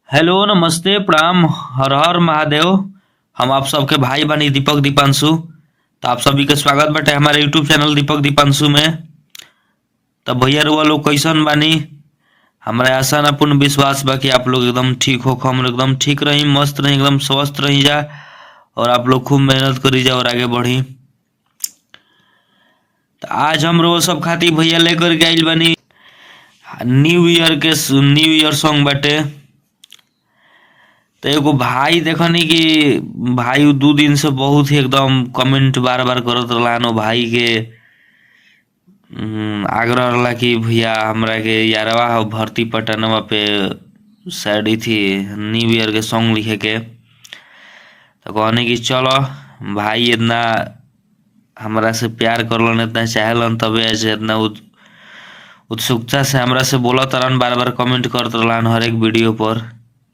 Hello नमस्ते प्रणाम हर हर महादेव। हम आप सबके भाई बनी दीपक दीपांशु। तो आप सभी के स्वागत बाटे हमारे यूट्यूब चैनल दीपक दीपांशु में। तो भैया रुआ लोग कैसन बानी? हमारे आशा ना पूर्ण विश्वास बा कि आप लोग एकदम ठीक हो, हम एकदम ठीक रही, मस्त रही, एकदम स्वस्थ रही जा और आप लोग खूब मेहनत करी जा और आगे बढ़ी। तो आज हम रोज सब खाती भैया लेकर के आइल बानी न्यू ईयर सॉन्ग बाटे। तो एगो भाई देखनी कि भाई 2 दिन से बहुत ही एकदम कमेंट बार बार करत रहला भाई के आग्रह रहला कि भैया हमरा के यारवा हो भर्ती पटनवा पे साड़ी थी न्यू ईयर के सॉन्ग लिखे के। तो कहने कि चलो भाई इतना हमरा से प्यार करलन, इतना चाहलन, तबे आज इतना उत्सुकता से हमरा से बोलत रहन, बार बार कमेंट करत रहलन हर एक वीडियो पर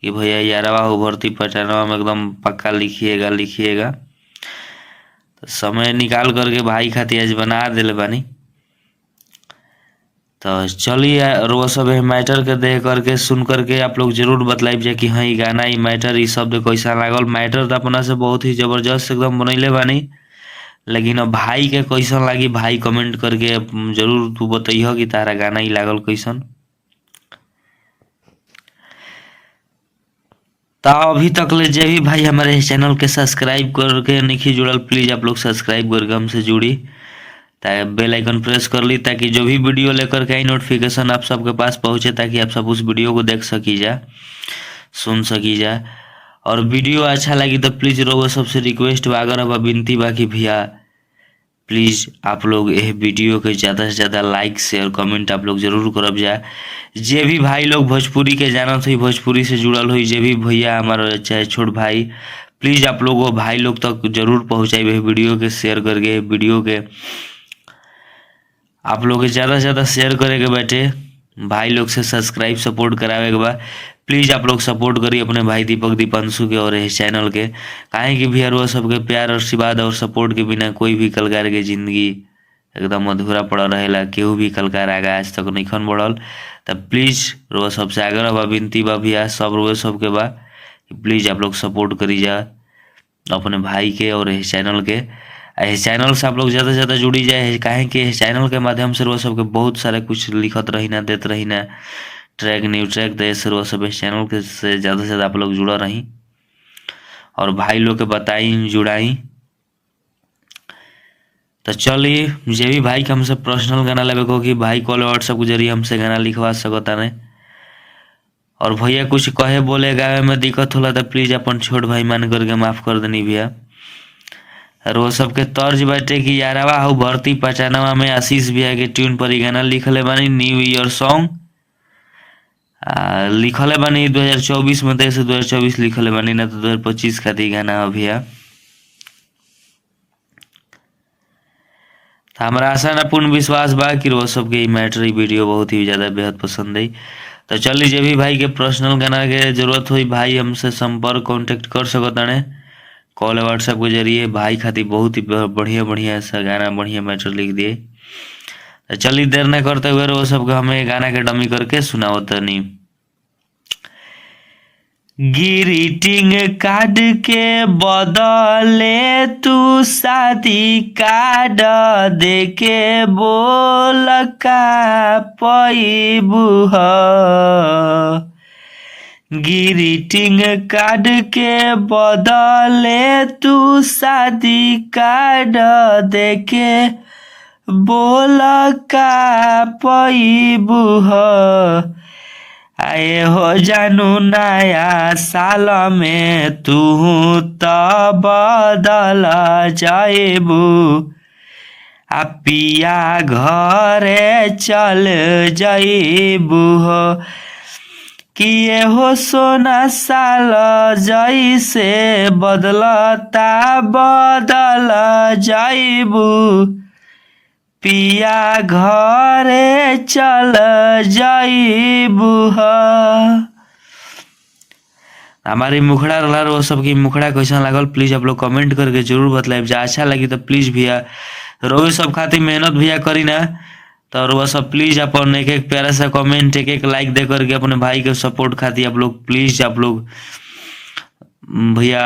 कि भैया यारवा हो भर्ती पटनवा में एकदम पक्का लिखिएगा लिखिएगा। तो समय निकाल करके भाई खातिर आज बना दिले बानी। तो चलिए रोज सब मैटर के देख करके सुन करके आप लोग जरूर बतलाइब जा कि हाँ गाना ई मैटर ई शब्द कैसा लागल। मैटर तो अपना से बहुत ही जबरदस्त एकदम बनैले बानी, लेकिन अब भाई के कैसन लागी भाई कमेंट करके जरूर तू बताइह कि तारा गाना ही लागल कैसन। तो अभी तक ले जे भी भाई हमारे चैनल के सब्सक्राइब करके नहीं जुड़ल, प्लीज आप लोग सब्सक्राइब करके हमसे जुड़ी, बेल आइकन प्रेस कर ली ताकि जो भी वीडियो लेकर के आई नोटिफिकेशन आप सबके पास पहुंचे, ताकि आप सब उस वीडियो को देख सकी जा, सुन सकी जा। और वीडियो अच्छा लगी तो प्लीज रोगो सबसे रिक्वेस्ट बा, अगर अब विनती बा कि भैया प्लीज आप लोग यह वीडियो के ज़्यादा से ज़्यादा लाइक शेयर कमेंट आप लोग जरूर करब जा। जे भी भाई लोग भोजपुरी के जानत हुई, भोजपुरी से जुड़ल हुई, जे भी भैया हमारा चाहे छोट भाई, प्लीज आप लोग भाई लोग तक जरूर पहुँचाइए वीडियो के शेयर करके। वीडियो के आप लोग के ज़्यादा से ज़्यादा शेयर करे के बैठे, भाई लोग से सब्सक्राइब सपोर्ट करावे के बाद प्लीज़ आप लोग सपोर्ट करिए अपने भाई दीपक दीपांशु के और इस चैनल के। काहे कि भैया वो सबके प्यार आशीर्वाद और सपोर्ट के बिना कोई भी कलाकार के जिंदगी एकदम अधूरा पड़ा रहेला। केहू भी कलाकार आगा आज तक नहीं बढ़ल। तब प्लीज़ रो सबसे आग्रह बा, विनती बा भैया सब रो सबके बा, प्लीज़ आप लोग सपोर्ट करी जा अपने भाई के और इस चैनल के। इस चैनल से आप लोग ज़्यादा से ज़्यादा जुड़ी जाए, काहे कि इस चैनल के माध्यम से वो सबके बहुत सारे कुछ लिखत रही ना, देते रही ना, ट्रैक न्यू ट्रैक दे से वो सब इस चैनल के से ज़्यादा आप लोग जुड़ा रही और भाई लोग के बताई जुड़ाई। तो चलिए जे भी भाई के हमसे पर्सनल गाना लेवे को कि भाई कॉल व्हाट्सएप के जरिए हमसे गाना लिखवा सकता ने, और भैया कुछ कहे बोले गावे में दिक्कत होला तो प्लीज़ अपन छोट भाई मान करके माफ़ कर देनी भैया। और वो सबके तर्ज बाटे कि यारवा हो भर्ती पहचानवा में आशीष भैया के ट्यून पर ही गाना लिखले बानी न्यू ईयर सॉन्ग लिखले बानी 2024 में, से 2024 लिखले बानी ना तो 2025 खातिर गाना भैया। हमारा आशा ना पूर्ण विश्वास बा कि वो सबके मैटर वीडियो बहुत ही ज़्यादा बेहद पसंद है। तो चलिए जे भी भाई के पर्सनल गाना के जरूरत हुई भाई हमसे संपर्क कांटेक्ट कर सकता ने कॉल व्हाट्सएप के जरिए। भाई खातिर बहुत ही बढ़िया बढ़िया सा गाना बढ़िया मैटर लिख दिए। तो चलिए देर न करते हुए वो सबको हमें गाना के डमी करके सुनाओ तनी। ग्रीटिंग कार्ड के बदले तू शादी कार्ड दे के बोल का पैबू ह। ग्रीटिंग कार्ड के बदले तू शादी कार्ड दे के बोल का पैबू ह। आए हो जानू नया साल में तू तो बदल जाएबू, आ पिया घरे चल जाइबू हो किए हो सोना साल जैसे बदलता बदल जाइबू, पिया घरे चल जाइबू। हमारी मुखड़ा रहा वो सबकी मुखड़ा कैसा लागल प्लीज आप लोग कमेंट करके जरूर बतलाइब जा। अच्छा लगी तो प्लीज भैया रोज सब खातिर मेहनत भैया करी ना, तो और वह सब प्लीज अपन एक एक प्यारा सा कमेंट एक एक लाइक दे करके अपने भाई के सपोर्ट खाती आप लोग प्लीज आप लोग भैया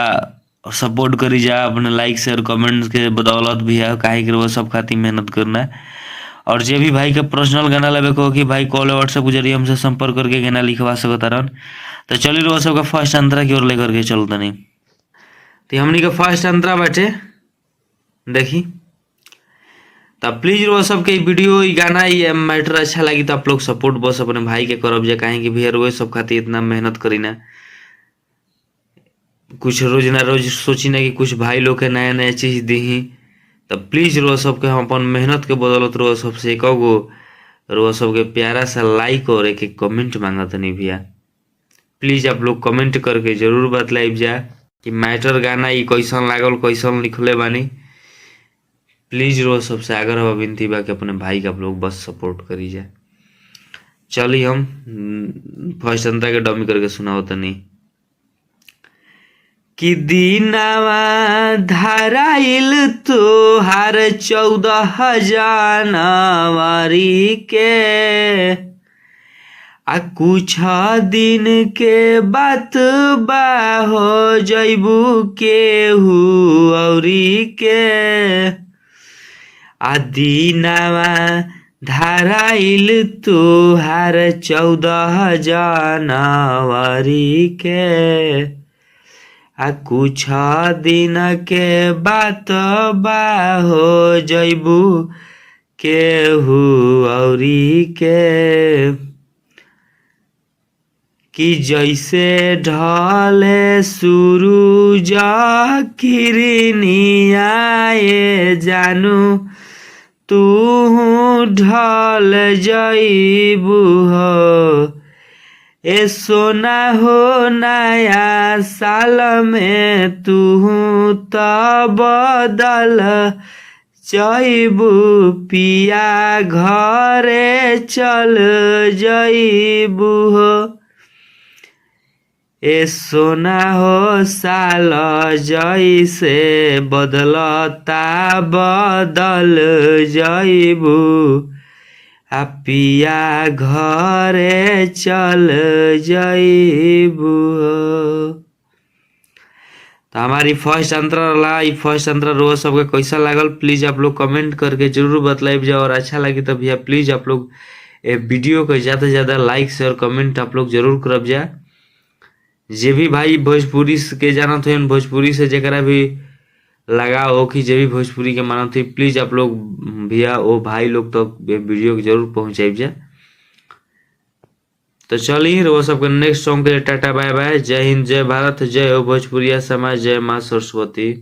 सपोर्ट करी जा अपने लाइक शेयर कमेंट के बदौलत भैया काहे कि वो सब खाती मेहनत करना है। और जे भी भाई के पर्सनल गाना लेवे को कि भाई कॉल व्हाट्सएप के जरिए हमसे संपर्क करके गाना लिखवा सकता रहन। तो चलिए वो सबका फर्स्ट अंतरा की ओर लेकर के चलते नहीं। तो हमनी का फर्स्ट अंतरा बाटे देखी तब प्लीज वो सबके वीडियो गाना ये मैटर अच्छा लगी तो आप लोग सपोर्ट बस अपने भाई के करब जा काहे कि भैया रोज सब खातिर इतना मेहनत करी ना कुछ रोज ना रोज सोची ना कि कुछ भाई लोग के नया नया चीज दी तब प्लीज रोज सबके हम अपन मेहनत के बदौलत रोज सबसे एक गो रोज सबके प्यारा सा लाइक और एक एक कमेंट मांगत नहीं भैया प्लीज आप लोग कमेंट करके जरूर बतलाइब जा कि मैटर गाना ये कैसन लागल कैसन लिखले बानी। प्लीज रोज सबसे आग्रह विनती बा कि अपने भाई का आप लोग बस सपोर्ट करी जाए। चलिए हम फर्स्ट अंतरा के डमी करके सुनाओ तनी कि दीनावा धाराइल तोहार 14 जनवरी के आ कुछ दिन के बात बा हो जइबू केहू औरी के आ दीनावा धाराइल तोहार 14 जनवरी के आ कुछ दिन के बात बा हो जइबू केहू औरी के कि जैसे ढले सूरज किरनियाए जानू तू ढल जइबू हो ए सोना हो नया साल में तू तो बदल जइबू पिया घरे चल जइबू हो ए सोना हो साल जैसे बदलता बदल जइबू आ पिया घरे चल जइबू। तो हमारी फर्स्ट अंतरा ला फर्स्ट अंतरा रोज सबके कैसा लागल प्लीज आप लोग कमेंट करके जरूर बतलाइब जाओ और अच्छा लगी तो भैया प्लीज आप लोग वीडियो को ज़्यादा से ज़्यादा लाइक शेयर कमेंट आप लोग जरूर करब जा। जे भी भाई भोजपुरी के जानत हो भोजपुरी से जरा भी लगाओ कि जे भी भोजपुरी के मानत हो प्लीज आप लोग भैया वो भाई लोग तो वीडियो को जरूर पहुंचाइब जा। तो चलिए वो सबके नेक्स्ट सॉन्ग के लिए टाटा बाय बाय जय हिंद जय भारत जय हो भोजपुरिया समाज जय माँ सरस्वती।